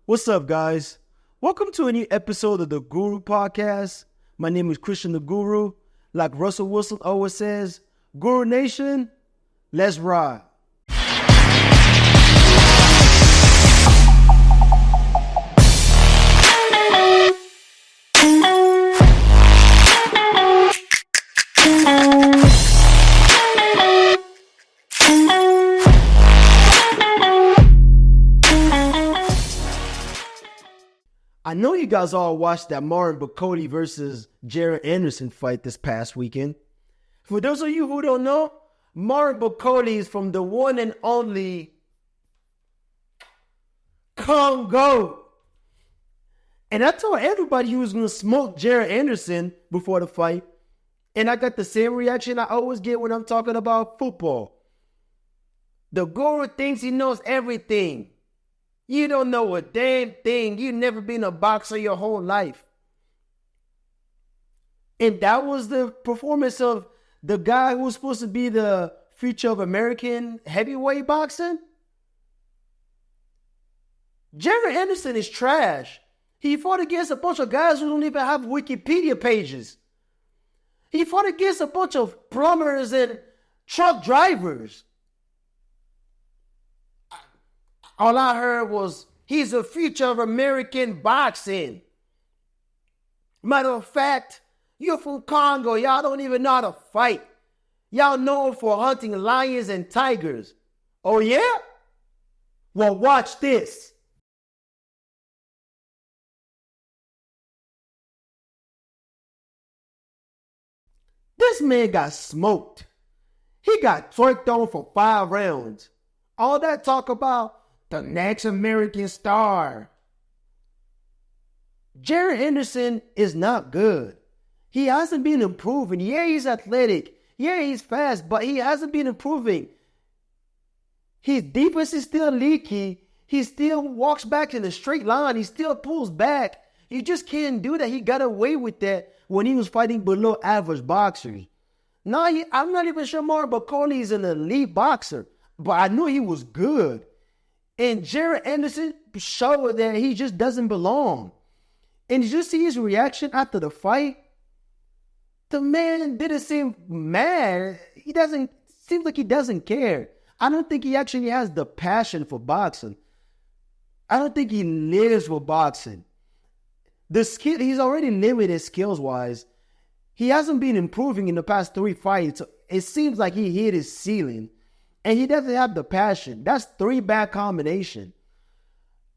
What's up, guys? Welcome to a new episode of the Guru Podcast. My name is Christian the Guru. Like Russell Wilson always says, Guru Nation, let's ride. I know you guys all watched that Martin Bakoti versus Jared Anderson fight this past weekend. For those of you who don't know, Martin Bakoti is from the one and only Congo. And I told everybody he was going to smoke Jared Anderson before the fight. And I got the same reaction I always get when I'm talking about football. The Guru thinks he knows everything. You don't know a damn thing. You've never been a boxer your whole life. And that was the performance of the guy who was supposed to be the future of American heavyweight boxing. Jared Anderson is trash. He fought against a bunch of guys who don't even have Wikipedia pages. He fought against a bunch of plumbers and truck drivers. All I heard was, he's the future of American boxing. Matter of fact, you're from Congo. Y'all don't even know how to fight. Y'all known for hunting lions and tigers. Oh, yeah? Well, watch this. This man got smoked. He got twerked on for 5 rounds. All that talk about the next American star. Jared Anderson is not good. He hasn't been improving. Yeah, he's athletic. Yeah, he's fast, but he hasn't been improving. His defense is still leaky. He still walks back in a straight line. He still pulls back. You just can't do that. He got away with that when he was fighting below average boxers. Now, I'm not even sure Martin Bakoti is an elite boxer, but I knew he was good. And Jared Anderson showed that he just doesn't belong. And did you see his reaction after the fight? The man didn't seem mad. Seems like he doesn't care. I don't think he actually has the passion for boxing. I don't think he lives for boxing. He's already limited skills-wise. He hasn't been improving in the past 3 fights. It seems like he hit his ceiling. And he doesn't have the passion. That's 3 bad combination.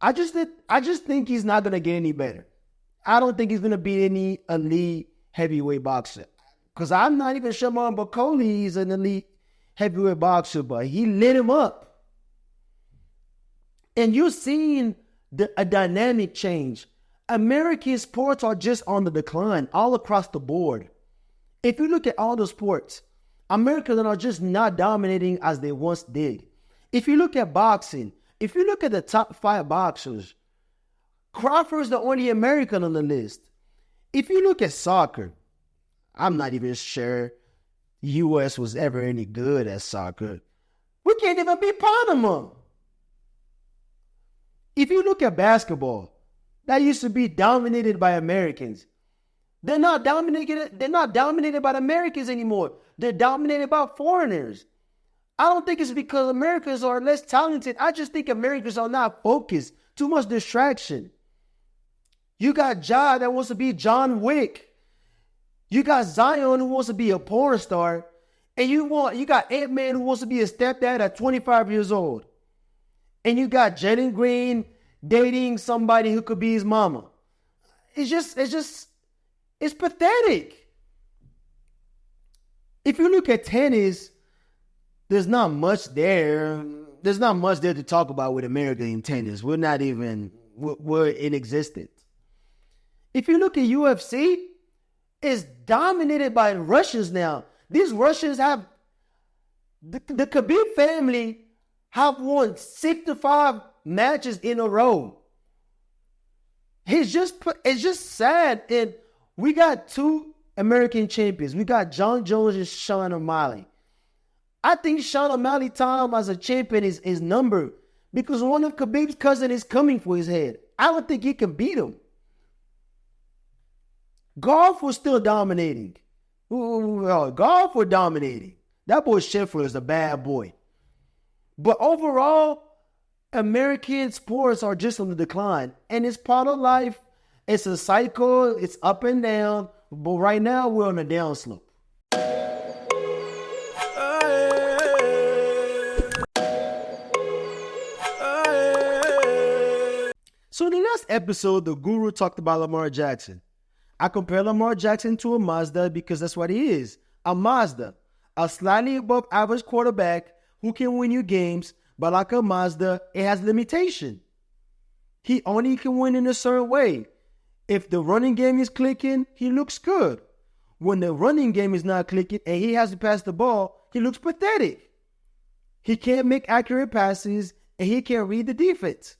I just think he's not going to get any better. I don't think he's going to be any elite heavyweight boxer. Because I'm not even sure Martin Bakoti is an elite heavyweight boxer, but he lit him up. And you're seeing a dynamic change. American sports are just on the decline all across the board. If you look at all the sports, Americans are just not dominating as they once did. If you look at boxing, if you look at the top 5 boxers, Crawford's the only American on the list. If you look at soccer, I'm not even sure U.S. was ever any good at soccer. We can't even beat Panama. If you look at basketball, that used to be dominated by Americans. They're not dominated by the Americans anymore. They're dominated by foreigners. I don't think it's because Americans are less talented. I just think Americans are not focused. Too much distraction. You got Ja that wants to be John Wick. You got Zion who wants to be a porn star. And you got Ant-Man who wants to be a stepdad at 25 years old. And you got Jalen Green dating somebody who could be his mama. It's pathetic. If you look at tennis, there's not much there. There's not much there to talk about with America in tennis. We're inexistent. If you look at UFC, it's dominated by Russians now. These Russians have, the Khabib family have won 65 matches in a row. It's just sad. And we got 2 American champions. We got John Jones and Sean O'Malley. I think Sean O'Malley time as a champion is numbered because one of Khabib's cousins is coming for his head. I don't think he can beat him. Golf was still dominating. Golf was dominating. That boy Scheffler is a bad boy. But overall, American sports are just on the decline. And it's part of life. It's a cycle. It's up and down. But right now, we're on a downslope. So in the last episode, the guru talked about Lamar Jackson. I compare Lamar Jackson to a Mazda because that's what he is. A Mazda. A slightly above average quarterback who can win you games, but like a Mazda, it has limitation. He only can win in a certain way. If the running game is clicking, he looks good. When the running game is not clicking and he has to pass the ball, he looks pathetic. He can't make accurate passes and he can't read the defense.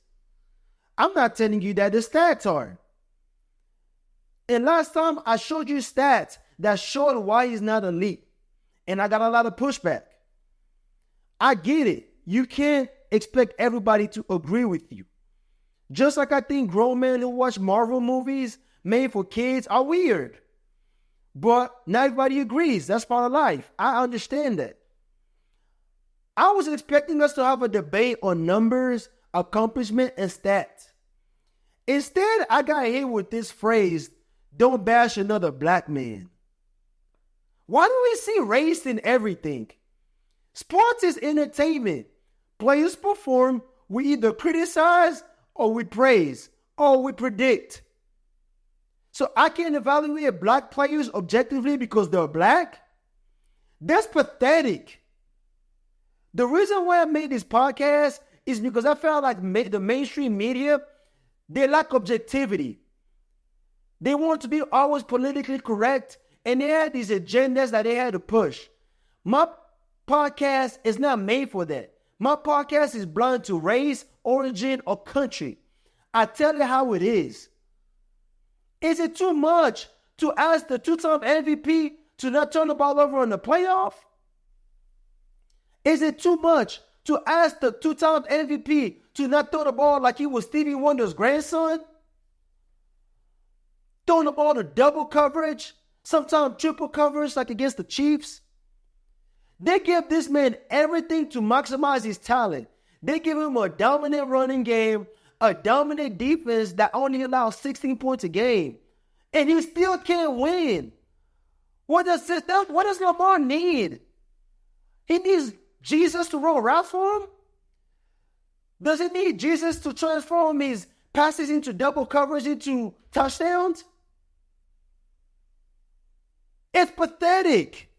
I'm not telling you that the stats are. And last time I showed you stats that showed why he's not elite. And I got a lot of pushback. I get it. You can't expect everybody to agree with you. Just like I think grown men who watch Marvel movies made for kids are weird. But not everybody agrees. That's part of life. I understand that. I was expecting us to have a debate on numbers, accomplishment, and stats. Instead, I got hit with this phrase, "Don't bash another black man." Why do we see race in everything? Sports is entertainment. Players perform, we either criticize or we praise or we predict. So I can't evaluate black players objectively because they're black? That's pathetic. The reason why I made this podcast is because I felt like the mainstream media, they lack objectivity. They want to be always politically correct, and they had these agendas that they had to push. My podcast is not made for that. My podcast is blind to race, origin, or country. I tell you how it is. Is it too much to ask the two-time MVP to not turn the ball over in the playoff? Is it too much to ask the two-time MVP to not throw the ball like he was Stevie Wonder's grandson? Throwing the ball to double coverage, sometimes triple coverage like against the Chiefs. They give this man everything to maximize his talent. They give him a dominant running game, a dominant defense that only allows 16 points a game. And he still can't win. What does Lamar need? He needs Jesus to roll routes for him? Does he need Jesus to transform his passes into double coverage into touchdowns? It's pathetic.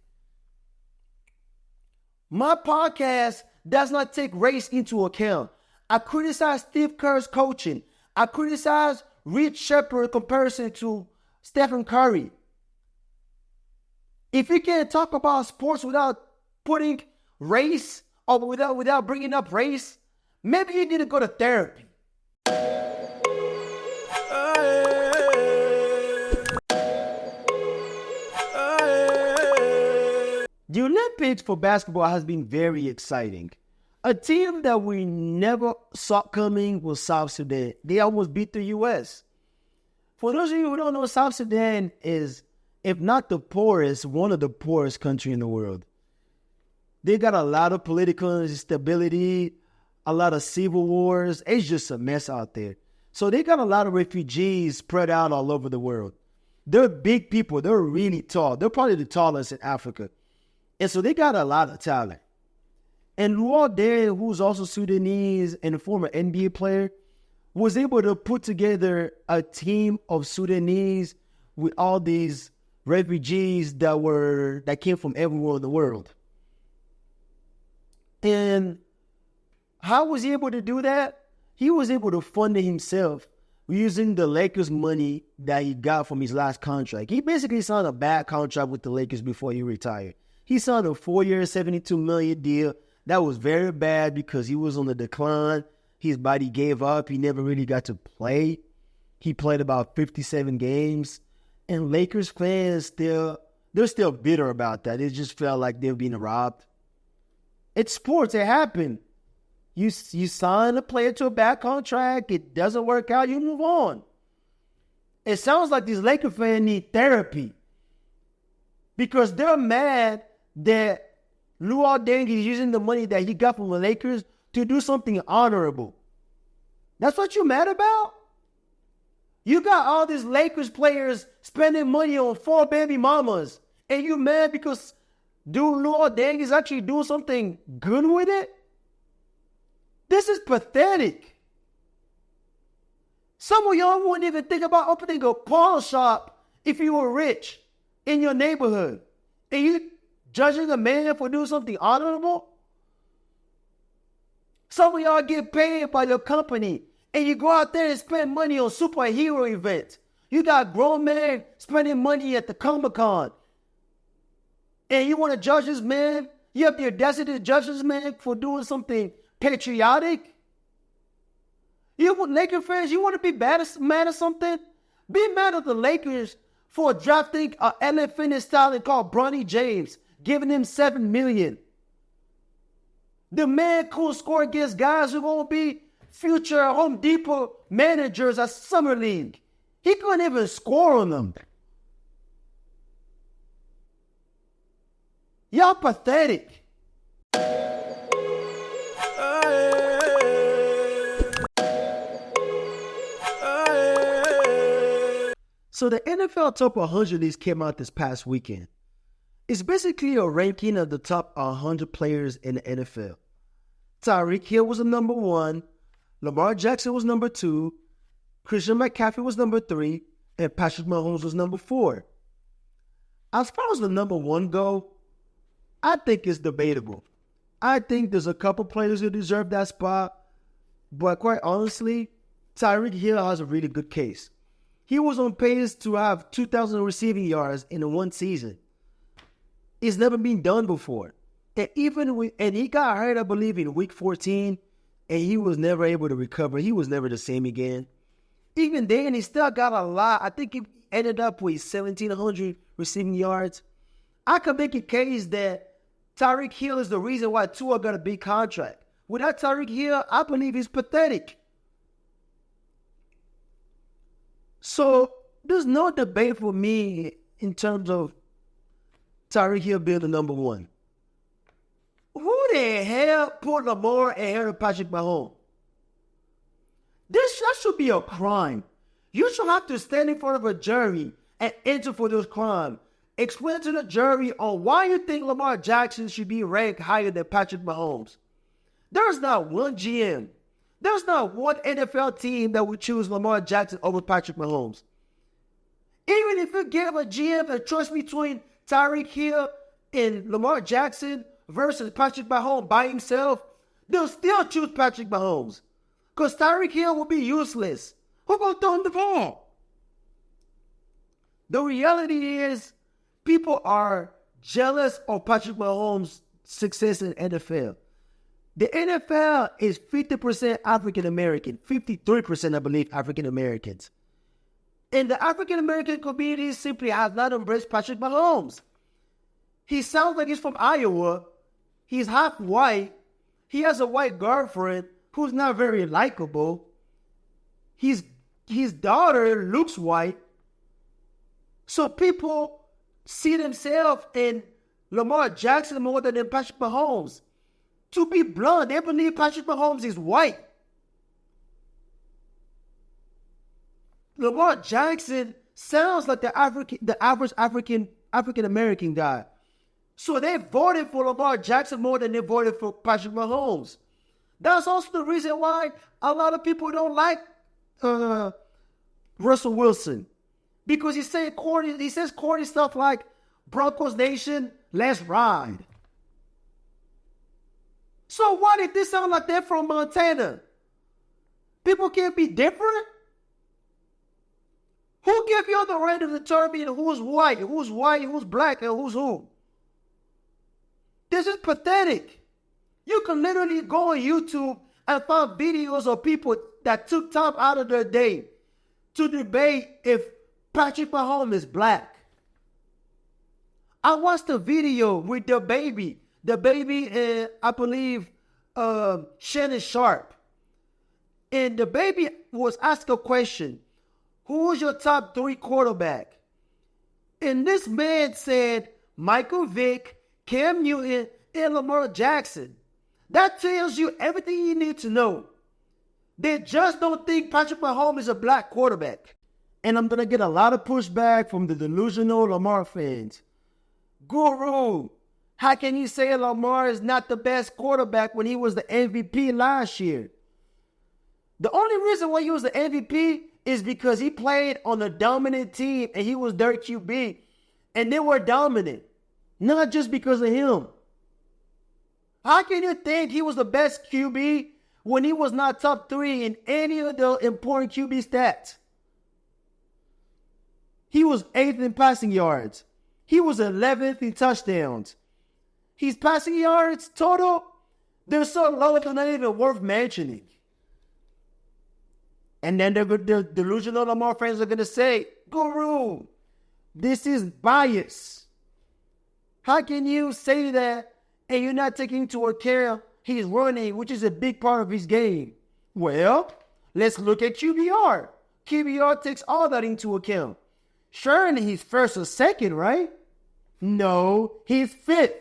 My podcast does not take race into account. I criticize Steve Kerr's coaching. I criticize Reed Shepherd's comparison to Stephen Curry. If you can't talk about sports without putting race or without bringing up race, maybe you need to go to therapy. The Olympics for basketball has been very exciting. A team that we never saw coming was South Sudan. They almost beat the U.S. For those of you who don't know, South Sudan is, if not the poorest, one of the poorest countries in the world. They got a lot of political instability, a lot of civil wars. It's just a mess out there. So they got a lot of refugees spread out all over the world. They're big people. They're really tall. They're probably the tallest in Africa. And so they got a lot of talent. And Luol Deng, who's also Sudanese and a former NBA player, was able to put together a team of Sudanese with all these refugees that came from everywhere in the world. And how was he able to do that? He was able to fund it himself using the Lakers money that he got from his last contract. He basically signed a bad contract with the Lakers before he retired. He signed a 4-year, $72 million deal. That was very bad because he was on the decline. His body gave up. He never really got to play. He played about 57 games. And Lakers fans they're still bitter about that. It just felt like they were being robbed. It's sports. It happened. You sign a player to a bad contract. It doesn't work out. You move on. It sounds like these Laker fans need therapy because they're mad that Luol Deng is using the money that he got from the Lakers to do something honorable. That's what you're mad about? You got all these Lakers players spending money on 4 baby mamas, and you mad because dude Luol Deng is actually doing something good with it? This is pathetic. Some of y'all wouldn't even think about opening a pawn shop if you were rich in your neighborhood. And you judging a man for doing something honorable? Some of y'all get paid by your company and you go out there and spend money on superhero events. You got grown men spending money at the Comic-Con. And you want to judge this man? You have the audacity to judge this man for doing something patriotic? You want Laker fans, you want to be mad at something? Be mad at the Lakers for drafting an NFL talent called Bronny James, giving him $7 million. The man could score against guys who won't be future Home Depot managers at Summer League. He couldn't even score on them. Y'all pathetic. So the NFL Top 100 list came out this past weekend. It's basically a ranking of the top 100 players in the NFL. Tyreek Hill was the number 1, Lamar Jackson was number 2, Christian McCaffrey was number 3, and Patrick Mahomes was number 4. As far as the number 1 go, I think it's debatable. I think there's a couple players who deserve that spot, but quite honestly, Tyreek Hill has a really good case. He was on pace to have 2,000 receiving yards in one season. It's never been done before. And he got hurt, I believe, in week 14, and he was never able to recover. He was never the same again. Even then, he still got a lot. I think he ended up with 1,700 receiving yards. I could make a case that Tyreek Hill is the reason why Tua got a big contract. Without Tyreek Hill, I believe he's pathetic. So there's no debate for me in terms of Tyreek Hill being the number 1. Who the hell put Lamar ahead of Patrick Mahomes? That should be a crime. You should have to stand in front of a jury and answer for those crimes. Explain to the jury on why you think Lamar Jackson should be ranked higher than Patrick Mahomes. There's not one GM. There's not one NFL team that would choose Lamar Jackson over Patrick Mahomes. Even if you give a GM a choice between Tyreek Hill and Lamar Jackson versus Patrick Mahomes by himself, they'll still choose Patrick Mahomes. Because Tyreek Hill will be useless. Who's going to throw him the ball? The reality is, people are jealous of Patrick Mahomes' success in the NFL. The NFL is 50% African American, 53%, I believe, African Americans. And the African American community simply has not embraced Patrick Mahomes. He sounds like he's from Iowa. He's half white. He has a white girlfriend who's not very likable. His daughter looks white. So people see themselves in Lamar Jackson more than in Patrick Mahomes. To be blunt, they believe Patrick Mahomes is white. Lamar Jackson sounds like the average African American guy. So they voted for Lamar Jackson more than they voted for Patrick Mahomes. That's also the reason why a lot of people don't like Russell Wilson. Because he says corny stuff like, Broncos Nation, let's ride. So why did this sound like they're from Montana? People can't be different? Who gave you the right to determine who's white, who's black, and who's who? This is pathetic. You can literally go on YouTube and find videos of people that took time out of their day to debate if Patrick Mahomes is black. I watched a video with the baby and I believe Shannon Sharp. And the baby was asked a question. Who's your top 3 quarterback? And this man said Michael Vick, Cam Newton, and Lamar Jackson. That tells you everything you need to know. They just don't think Patrick Mahomes is a black quarterback. And I'm going to get a lot of pushback from the delusional Lamar fans. Guru, how can you say Lamar is not the best quarterback when he was the MVP last year? The only reason why he was the MVP is because he played on a dominant team and he was their QB. And they were dominant. Not just because of him. How can you think he was the best QB when he was not top 3 in any of the important QB stats? He was 8th in passing yards. He was 11th in touchdowns. His passing yards total, they're so low they're not even worth mentioning. And then the delusional Lamar fans are going to say, Guru, this is bias. How can you say that and you're not taking into account his running, which is a big part of his game? Well, let's look at QBR. QBR takes all that into account. Sure, he's first or second, right? No, he's 5th.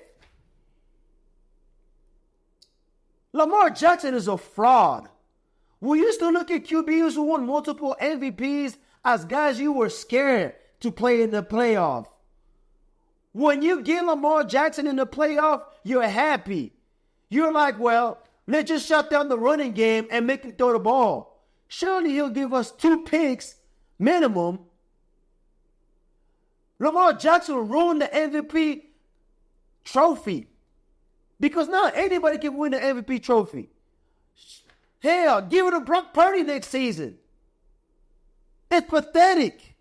Lamar Jackson is a fraud. We used to look at QBs who won multiple MVPs as guys you were scared to play in the playoff. When you get Lamar Jackson in the playoff, you're happy. You're like, well, let's just shut down the running game and make him throw the ball. Surely he'll give us 2 picks minimum. Lamar Jackson ruined the MVP trophy. Because now anybody can win the MVP trophy. Hell, give it to Brock Purdy next season. It's pathetic.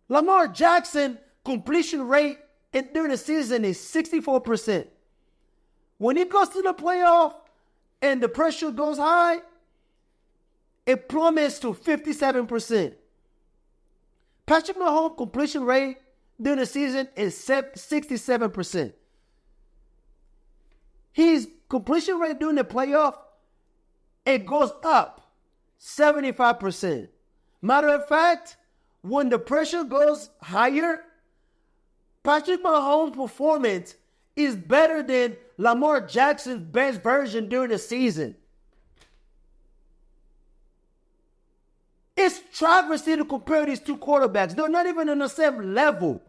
Lamar Jackson completion rate during the season is 64%. When he goes to the playoff and the pressure goes high, it plummets to 57%. Patrick Mahomes' completion rate during the season is 67%. His completion rate during the playoff, it goes up 75%. Matter of fact, when the pressure goes higher, Patrick Mahomes' performance is better than Lamar Jackson's best version during the season. It's travesty to compare these 2 quarterbacks. They're not even on the same level.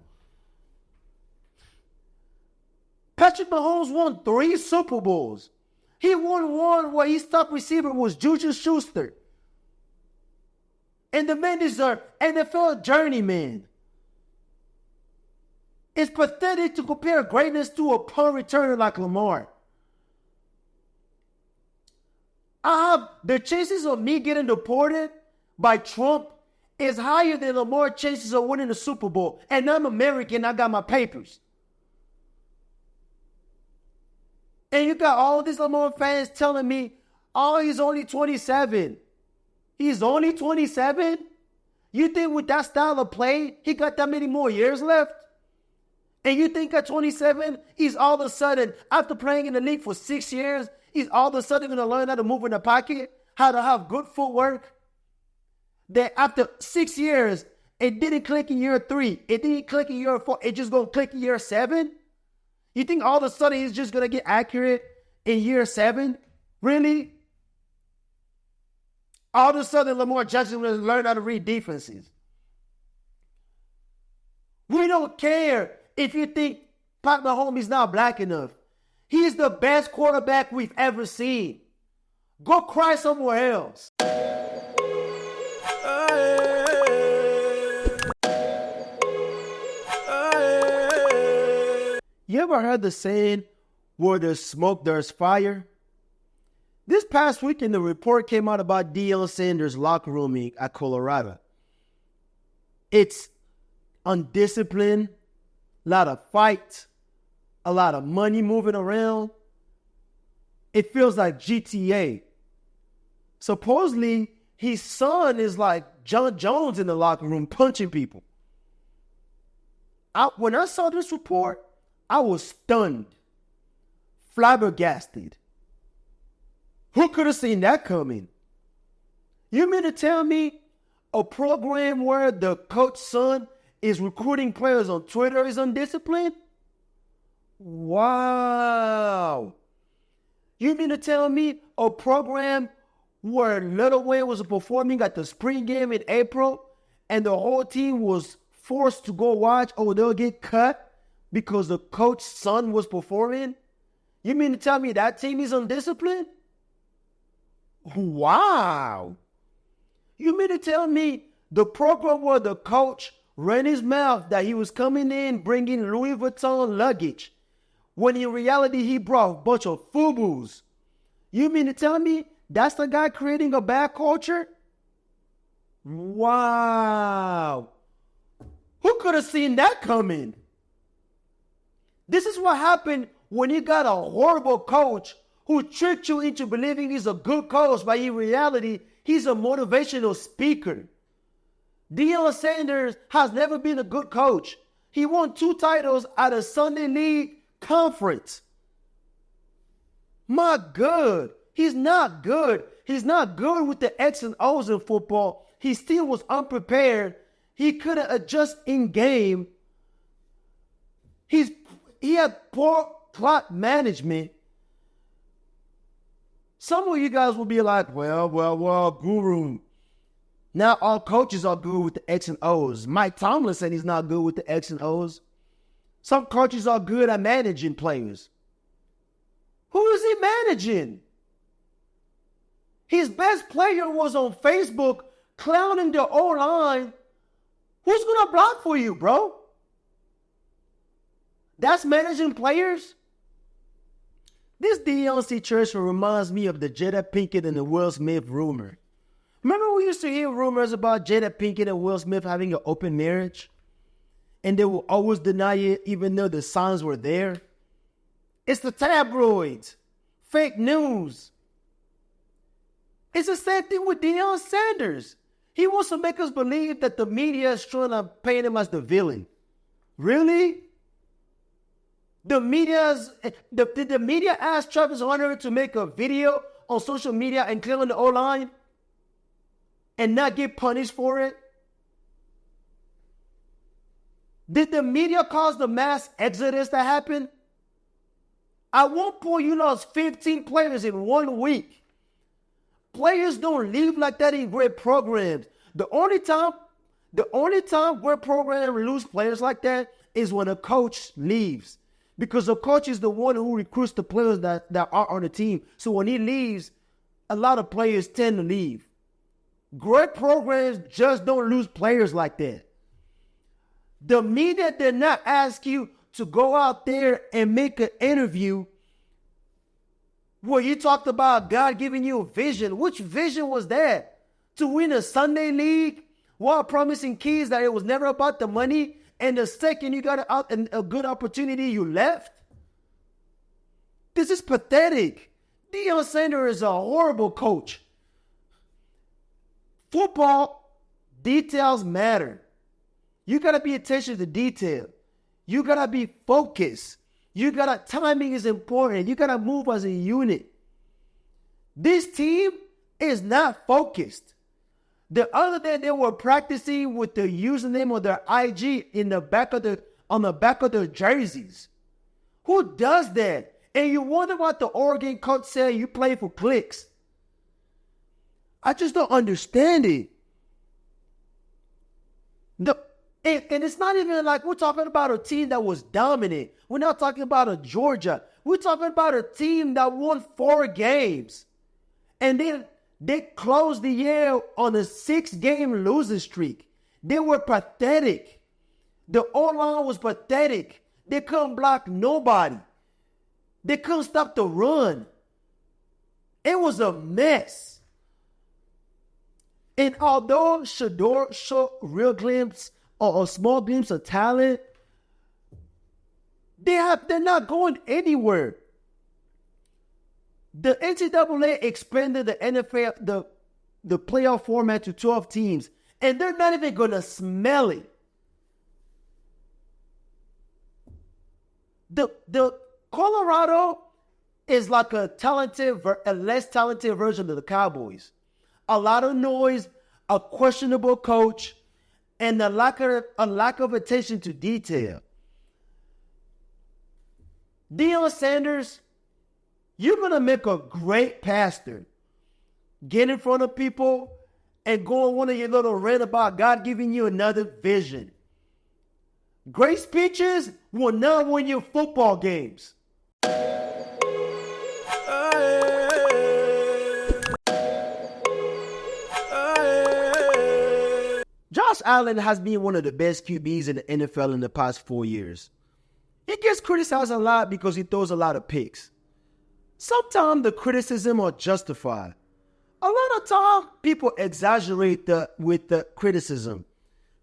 Patrick Mahomes won 3 Super Bowls. He won one where his top receiver was Juju Schuster. And the man is an NFL journeyman. It's pathetic to compare greatness to a punt returner like Lamar. The chances of me getting deported by Trump is higher than Lamar's chances of winning the Super Bowl. And I'm American, I got my papers. And you got all these Lamar fans telling me, oh, he's only 27. He's only 27? You think with that style of play, he got that many more years left? And you think at 27, he's all of a sudden, after playing in the league for 6 years, he's all of a sudden going to learn how to move in the pocket, how to have good footwork? That after 6 years, it didn't click in year 3. It didn't click in year 4. It just going to click in year 7? You think all of a sudden he's just going to get accurate in year 7? Really? All of a sudden Lamar Jackson will learn how to read defenses. We don't care if you think Pat Mahomes is not black enough. He's the best quarterback we've ever seen. Go cry somewhere else. You ever heard the saying, where there's smoke, there's fire? This past weekend, the report came out about Deion Sanders' locker rooming at Colorado. It's undisciplined, a lot of fights, a lot of money moving around. It feels like GTA. Supposedly, his son is like John Jones in the locker room punching people. When I saw this report, I was stunned. flabbergasted. Who could have seen that coming? You mean to tell me a program where the coach's son is recruiting players on Twitter is undisciplined? Wow. You mean to tell me a program where Lil Wayne was performing at the spring game in April and the whole team was forced to go watch or they'll get cut because the coach's son was performing? You mean to tell me that team is undisciplined? Wow. You mean to tell me the program where the coach ran his mouth that he was coming in bringing Louis Vuitton luggage when in reality he brought a bunch of FUBUs? You mean to tell me that's the guy creating a bad culture? Wow. Who could have seen that coming? This is what happened when you got a horrible coach who tricked you into believing he's a good coach, but in reality, he's a motivational speaker. Deion Sanders has never been a good coach. He won 2 titles at a Sunday League conference. My God, he's not good. He's not good with the X and O's in football. He still was unprepared. He couldn't adjust in game. He had poor clock management. Some of you guys will be like, well, Guru. Now all coaches are good with the X and O's. Mike Tomlin said he's not good with the X and O's. Some coaches are good at managing players. Who is he managing? His best player was on Facebook clowning the O-line. Who's going to block for you, bro? That's managing players? This Deion situation reminds me of the Jada Pinkett and the Will Smith rumor. Remember we used to hear rumors about Jada Pinkett and Will Smith having an open marriage? And they will always deny it even though the signs were there? It's the tabloids. Fake news. It's the same thing with Deion Sanders. He wants to make us believe that the media is trying to paint him as the villain. Really? Did the media ask Travis Hunter to make a video on social media and clear on the O-line and not get punished for it? Did the media cause the mass exodus to happen? At one point, you lost 15 players in 1 week. Players don't leave like that in great programs. The only time great programs lose players like that is when a coach leaves. Because the coach is the one who recruits the players that are on the team. So when he leaves, a lot of players tend to leave. Great programs just don't lose players like that. The media did not ask you to go out there and make an interview where you talked about God giving you a vision. Which vision was that? To win a Sunday league while promising kids that it was never about the money, and the second you got a good opportunity, you left? This is pathetic. Deion Sanders is a horrible coach. Football, details matter. You got to pay attention to detail. You got to be focused. Timing is important. You got to move as a unit. This team is not focused. The other day they were practicing with the username of their IG on the back of their jerseys. Who does that? And you wonder what the Oregon coach said, you play for clicks. I just don't understand it. And it's not even like we're talking about a team that was dominant. We're not talking about a Georgia. We're talking about a team that won 4 games. And then they closed the year on a 6-game losing streak. They were pathetic. The O-line was pathetic. They couldn't block nobody. They couldn't stop the run. It was a mess. And although Shador showed real glimpse or a small glimpse of talent, they're not going anywhere. The NCAA expanded the NFL, the playoff format to 12 teams, and they're not even going to smell it. The Colorado is like a less talented version of the Cowboys. A lot of noise, a questionable coach, and a lack of attention to detail. Deion Sanders, you're going to make a great pastor. Get in front of people and go on one of your little rant about God giving you another vision. Great speeches will not win you football games. Josh Allen has been one of the best QBs in the NFL in the past 4 years. He gets criticized a lot because he throws a lot of picks. Sometimes the criticism are justified. A lot of times, people exaggerate with the criticism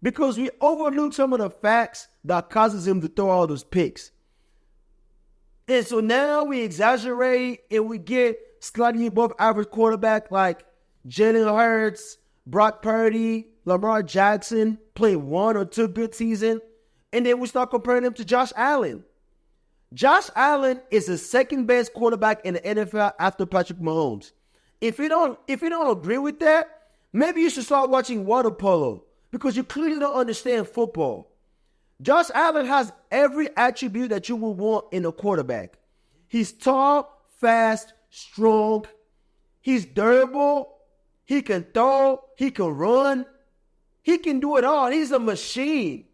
because we overlook some of the facts that causes him to throw all those picks. And so now we exaggerate and we get slightly above average quarterback like Jalen Hurts, Brock Purdy, Lamar Jackson play 1 or 2 good seasons, and then we start comparing him to Josh Allen. Josh Allen is the second best quarterback in the NFL after Patrick Mahomes. If you don't agree with that, maybe you should start watching water polo because you clearly don't understand football. Josh Allen has every attribute that you would want in a quarterback. He's tall, fast, strong. He's durable. He can throw. He can run. He can do it all. He's a machine.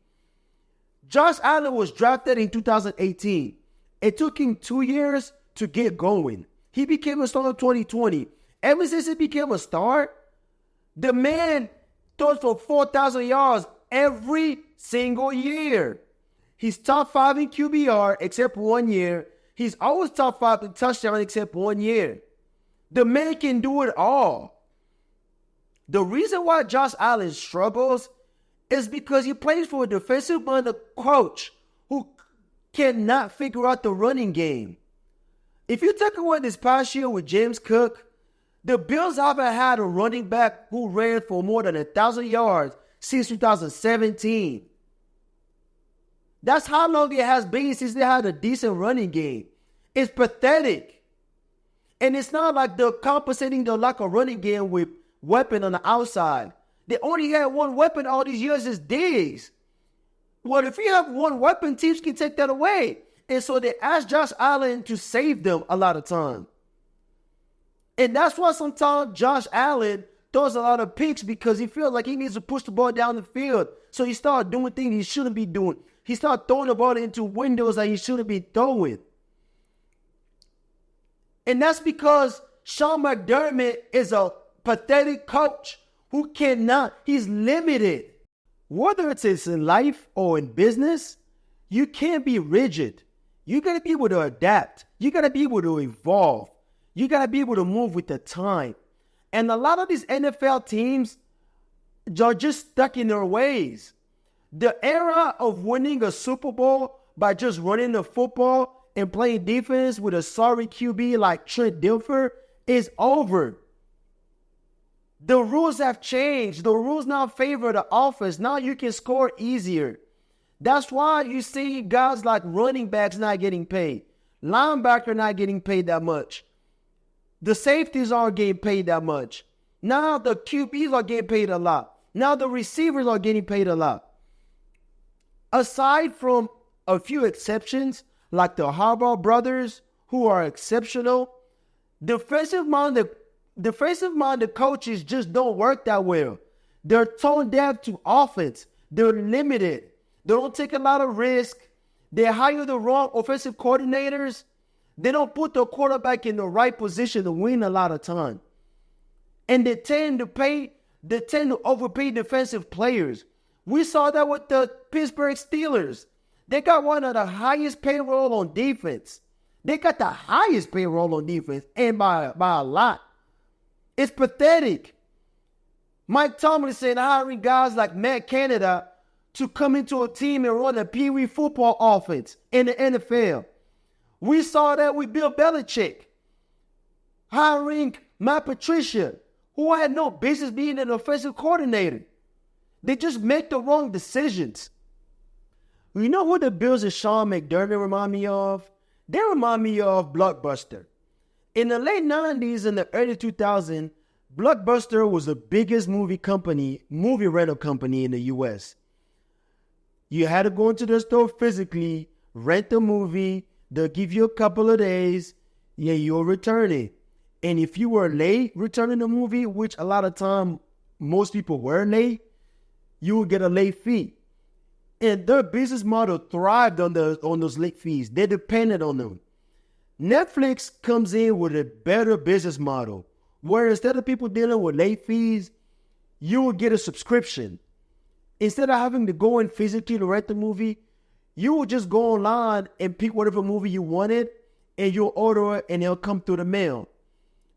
Josh Allen was drafted in 2018. It took him 2 years to get going. He became a star in 2020. Ever since he became a star, the man throws for 4,000 yards every single year. He's top 5 in QBR except 1 year. He's always top 5 in touchdown except 1 year. The man can do it all. The reason why Josh Allen struggles is because he plays for a defensive-minded coach who cannot figure out the running game. If you take away this past year with James Cook, the Bills haven't had a running back who ran for more than 1,000 yards since 2017. That's how long it has been since they had a decent running game. It's pathetic. And it's not like they're compensating the lack of running game with weapon on the outside. They only had one weapon all these years is Diggs. Well, if you have one weapon, teams can take that away. And so they ask Josh Allen to save them a lot of time. And that's why sometimes Josh Allen throws a lot of picks because he feels like he needs to push the ball down the field. So he starts doing things he shouldn't be doing. He starts throwing the ball into windows that he shouldn't be throwing. And that's because Sean McDermott is a pathetic coach who he's limited. Whether it's in life or in business, you can't be rigid. You got to be able to adapt. You got to be able to evolve. You got to be able to move with the time. And a lot of these NFL teams are just stuck in their ways. The era of winning a Super Bowl by just running the football and playing defense with a sorry QB like Trent Dilfer is over. The rules have changed. The rules now favor the offense. Now you can score easier. That's why you see guys like running backs not getting paid. Linebacker not getting paid that much. The safeties aren't getting paid that much. Now the QBs are getting paid a lot. Now the receivers are getting paid a lot. Aside from a few exceptions, like the Harbaugh brothers, who are exceptional, defensive-minded coaches just don't work that well. They're tone deaf to offense. They're limited. They don't take a lot of risk. They hire the wrong offensive coordinators. They don't put the quarterback in the right position to win a lot of time. And they tend to overpay defensive players. We saw that with the Pittsburgh Steelers. They got one of the highest payroll on defense. They got the highest payroll on defense, and by a lot. It's pathetic. Mike Tomlinson hiring guys like Matt Canada to come into a team and run a Pee Wee football offense in the NFL. We saw that with Bill Belichick hiring Matt Patricia, who had no business being an offensive coordinator. They just make the wrong decisions. You know who the Bills and Sean McDermott remind me of? They remind me of Blockbuster. In the late 90s and the early 2000s, Blockbuster was the biggest movie rental company in the U.S. You had to go into the store physically, rent the movie, they'll give you a couple of days, yeah, you'll return it. And if you were late returning the movie, which a lot of time most people were late, you would get a late fee. And their business model thrived on those late fees. They depended on them. Netflix comes in with a better business model, where instead of people dealing with late fees, you will get a subscription. Instead of having to go in physically to rent the movie, you will just go online and pick whatever movie you wanted, and you'll order it, and it'll come through the mail.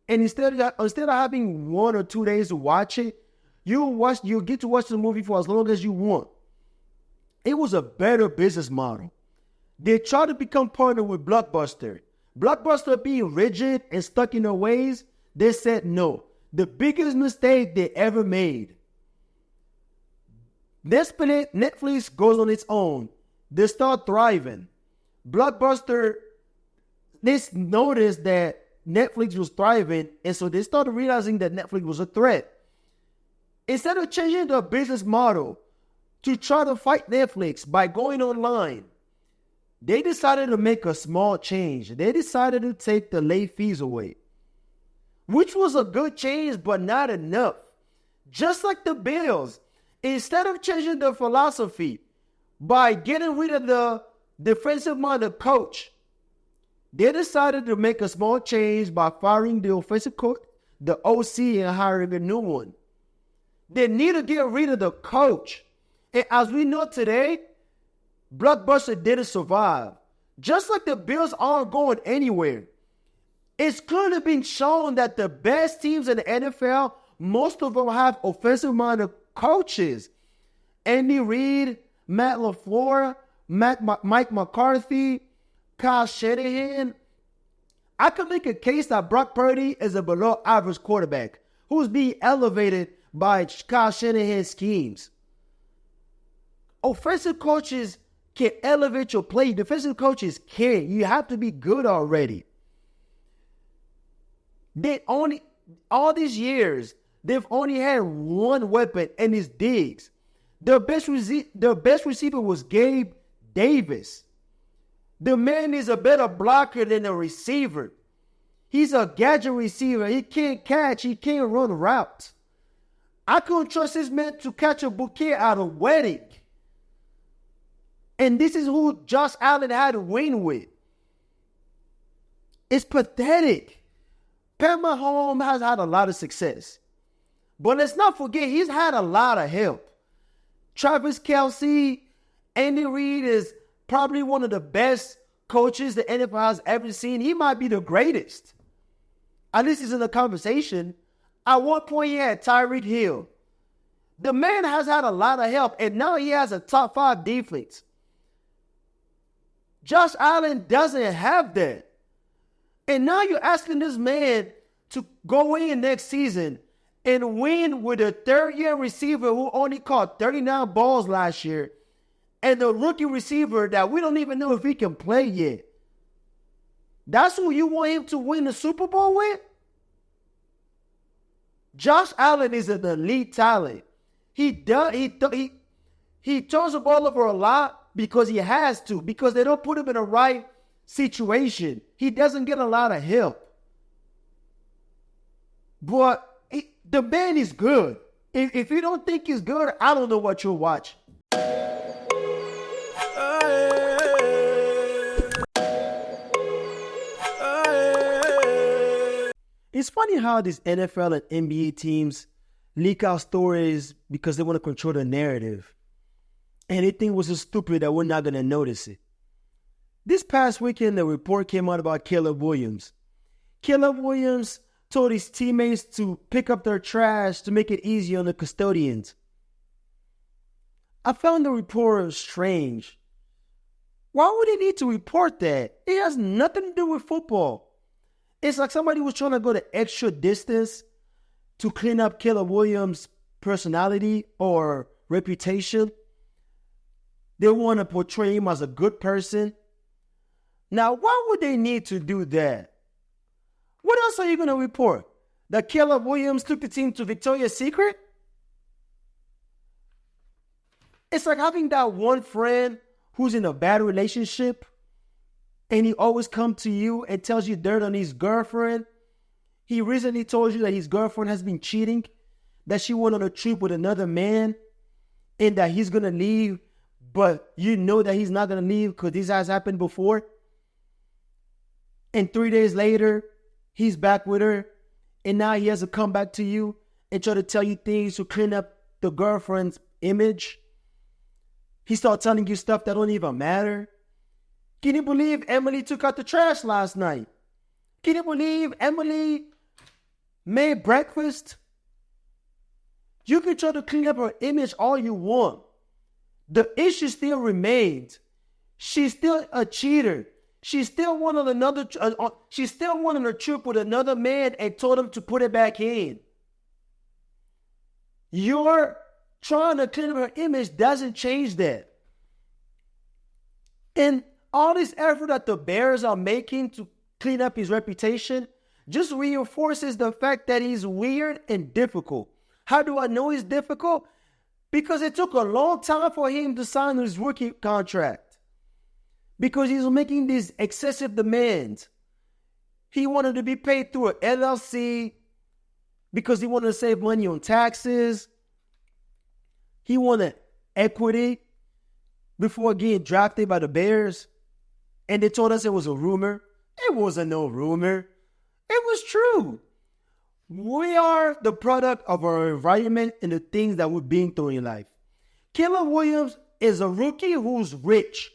And instead of having 1 or 2 days to watch it, you'll get to watch the movie for as long as you want. It was a better business model. They tried to become partner with Blockbuster. Blockbuster being rigid and stuck in their ways, they said no. The biggest mistake they ever made. Netflix goes on its own. They start thriving. Blockbuster, they noticed that Netflix was thriving, and so they started realizing that Netflix was a threat. Instead of changing their business model to try to fight Netflix by going online, they decided to make a small change. They decided to take the late fees away, which was a good change, but not enough. Just like the Bills, instead of changing their philosophy by getting rid of the defensive-minded coach, they decided to make a small change by firing the offensive coach, the OC, and hiring a new one. They need to get rid of the coach. And as we know today, Blockbuster didn't survive. Just like the Bills aren't going anywhere. It's clearly been shown that the best teams in the NFL, most of them have offensive-minded coaches. Andy Reid, Matt LaFleur, Mike McCarthy, Kyle Shanahan. I can make a case that Brock Purdy is a below-average quarterback who's being elevated by Kyle Shanahan's schemes. Offensive coaches can elevate your play. Defensive coaches can't. You have to be good already. All these years, they've only had one weapon, and it's Diggs. Their best receiver was Gabe Davis. The man is a better blocker than a receiver. He's a gadget receiver. He can't catch. He can't run routes. I couldn't trust this man to catch a bouquet at a wedding. And this is who Josh Allen had to win with. It's pathetic. Pat Mahomes has had a lot of success. But let's not forget, he's had a lot of help. Travis Kelce, Andy Reid is probably one of the best coaches the NFL has ever seen. He might be the greatest. At least he's in the conversation. At one point, he had Tyreek Hill. The man has had a lot of help, and now he has a top 5 defense. Josh Allen doesn't have that. And now you're asking this man to go in next season and win with a third-year receiver who only caught 39 balls last year and a rookie receiver that we don't even know if he can play yet. That's who you want him to win the Super Bowl with? Josh Allen is an elite talent. He turns the ball over a lot because he has to, because they don't put him in the right situation. He doesn't get a lot of help. But the man is good. If you don't think he's good, I don't know what you'll watch. It's funny how these NFL and NBA teams leak out stories because they want to control the narrative. And they think it was so stupid that we're not going to notice it. This past weekend, a report came out about Caleb Williams. Caleb Williams told his teammates to pick up their trash to make it easier on the custodians. I found the report strange. Why would they need to report that? It has nothing to do with football. It's like somebody was trying to go the extra distance to clean up Caleb Williams' personality or reputation. They want to portray him as a good person. Now, why would they need to do that? What else are you going to report? That Caleb Williams took the team to Victoria's Secret? It's like having that one friend who's in a bad relationship and he always comes to you and tells you dirt on his girlfriend. He recently told you that his girlfriend has been cheating, that she went on a trip with another man, and that he's going to leave, but you know that he's not going to leave because this has happened before. And 3 days later, he's back with her, and now he has to come back to you and try to tell you things to clean up the girlfriend's image. He starts telling you stuff that don't even matter. Can you believe Emily took out the trash last night? Can you believe Emily made breakfast? You can try to clean up her image all you want. The issue still remains. She's still a cheater. She still went on a trip with another man and told him to put it back in. You're trying to clean up her image doesn't change that. And all this effort that the Bears are making to clean up his reputation just reinforces the fact that he's weird and difficult. How do I know he's difficult? Because it took a long time for him to sign his rookie contract. Because he's making these excessive demands. He wanted to be paid through an LLC because he wanted to save money on taxes. He wanted equity before getting drafted by the Bears. And they told us it was a rumor. It wasn't no rumor. It was true. We are the product of our environment and the things that we're being through in life. Caleb Williams is a rookie who's rich.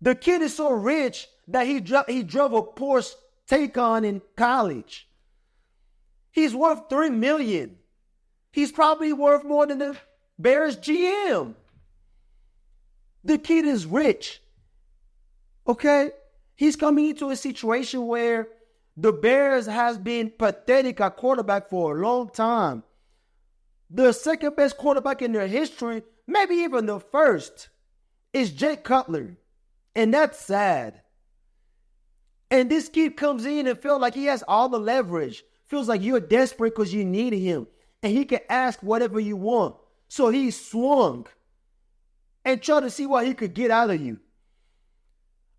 The kid is so rich that he drove a Porsche Taycan in college. He's worth $3 million. He's probably worth more than the Bears GM. The kid is rich. Okay? He's coming into a situation where the Bears has been pathetic at quarterback for a long time. The second best quarterback in their history, maybe even the first, is Jay Cutler. And that's sad. And this kid comes in and feels like he has all the leverage. Feels like you're desperate because you need him. And he can ask whatever you want. So he swung and tried to see what he could get out of you.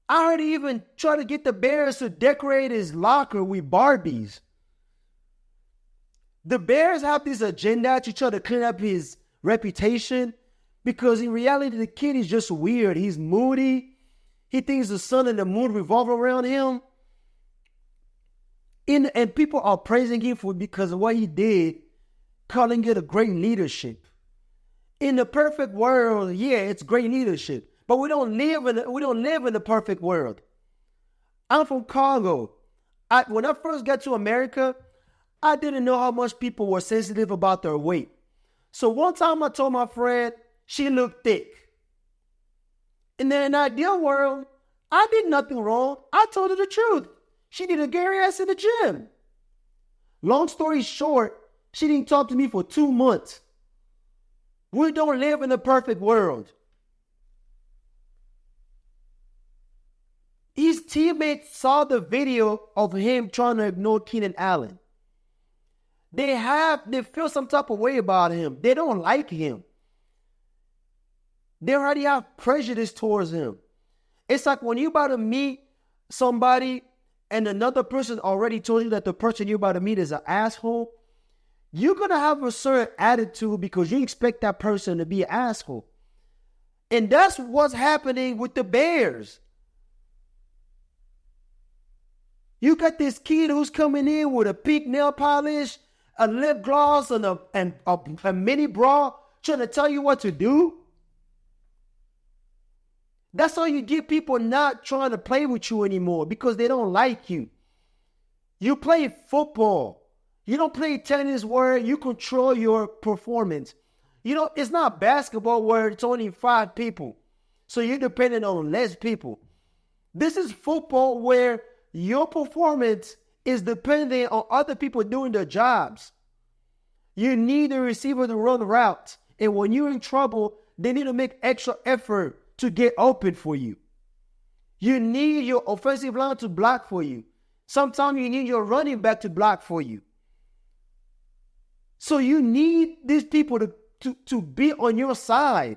I heard he even try to get the Bears to decorate his locker with Barbies. The Bears have this agenda to try to clean up his reputation because in reality, the kid is just weird. He's moody. He thinks the sun and the moon revolve around him. And people are praising him because of what he did, calling it a great leadership. In the perfect world, yeah, it's great leadership. But we don't live in the perfect world. I'm from Congo. When I first got to America, I didn't know how much people were sensitive about their weight. So one time I told my friend she looked thick. In an ideal world, I did nothing wrong. I told her the truth. She needed to get her ass in the gym. Long story short, she didn't talk to me for 2 months. We don't live in a perfect world. His teammates saw the video of him trying to ignore Keenan Allen. They feel some type of way about him. They don't like him. They already have prejudice towards him. It's like when you're about to meet somebody and another person already told you that the person you're about to meet is an asshole, you're going to have a certain attitude because you expect that person to be an asshole. And that's what's happening with the Bears. You got this kid who's coming in with a pink nail polish, a lip gloss, and a mini bra trying to tell you what to do. That's how you get people not trying to play with you anymore because they don't like you. You play football. You don't play tennis where you control your performance. It's not basketball where it's only 5 people. So you're dependent on less people. This is football where your performance is dependent on other people doing their jobs. You need the receiver to run routes. And when you're in trouble, they need to make extra effort to get open for you. You need your offensive line to block for you. Sometimes you need your running back to block for you. So you need these people to be on your side.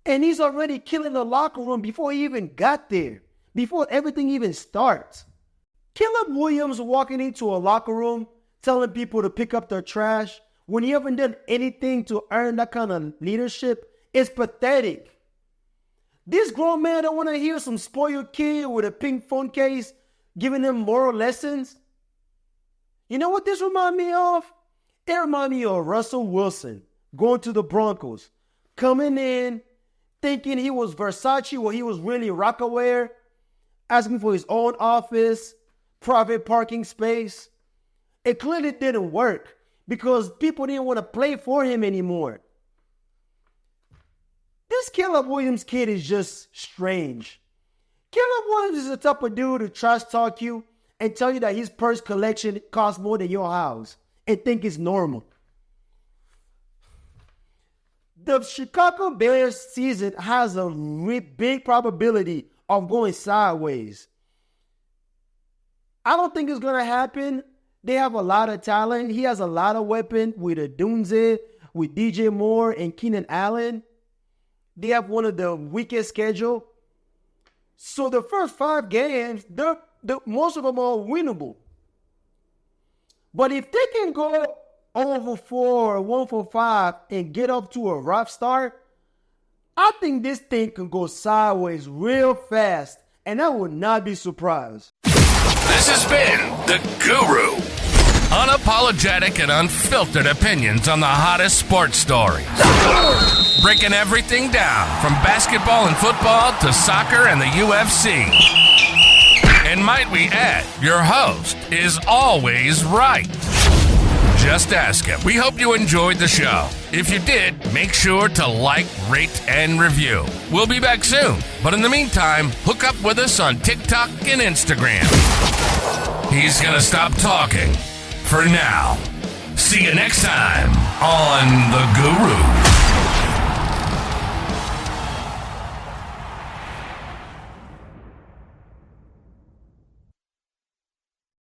And he's already killing the locker room before he even got there, before everything even starts. Caleb Williams walking into a locker room, telling people to pick up their trash when he haven't done anything to earn that kind of leadership is pathetic. This grown man don't want to hear some spoiled kid with a pink phone case giving him moral lessons. You know what this reminds me of? It reminds me of Russell Wilson going to the Broncos, coming in, thinking he was Versace or he was really Rockaware, asking for his own office, private parking space. It clearly didn't work because people didn't want to play for him anymore. This Caleb Williams kid is just strange. Caleb Williams is the type of dude who trash talk you and tell you that his purse collection costs more than your house and think it's normal. The Chicago Bears season has a big probability of going sideways. I don't think it's going to happen. They have a lot of talent. He has a lot of weapons with Dunze, with DJ Moore and Keenan Allen. They have one of the weakest schedule. So the first 5 games, most of them are winnable. But if they can go 0-4 or 1-5 and get up to a rough start, I think this thing can go sideways real fast, and I would not be surprised. This has been The Guru. Unapologetic and unfiltered opinions on the hottest sports stories. Breaking everything down from basketball and football to soccer and the UFC. And might we add, your host is always right. Just ask him. We hope you enjoyed the show. If you did, make sure to like, rate, and review. We'll be back soon. But in the meantime, hook up with us on TikTok and Instagram. He's gonna stop talking for now. See you next time on The Guru.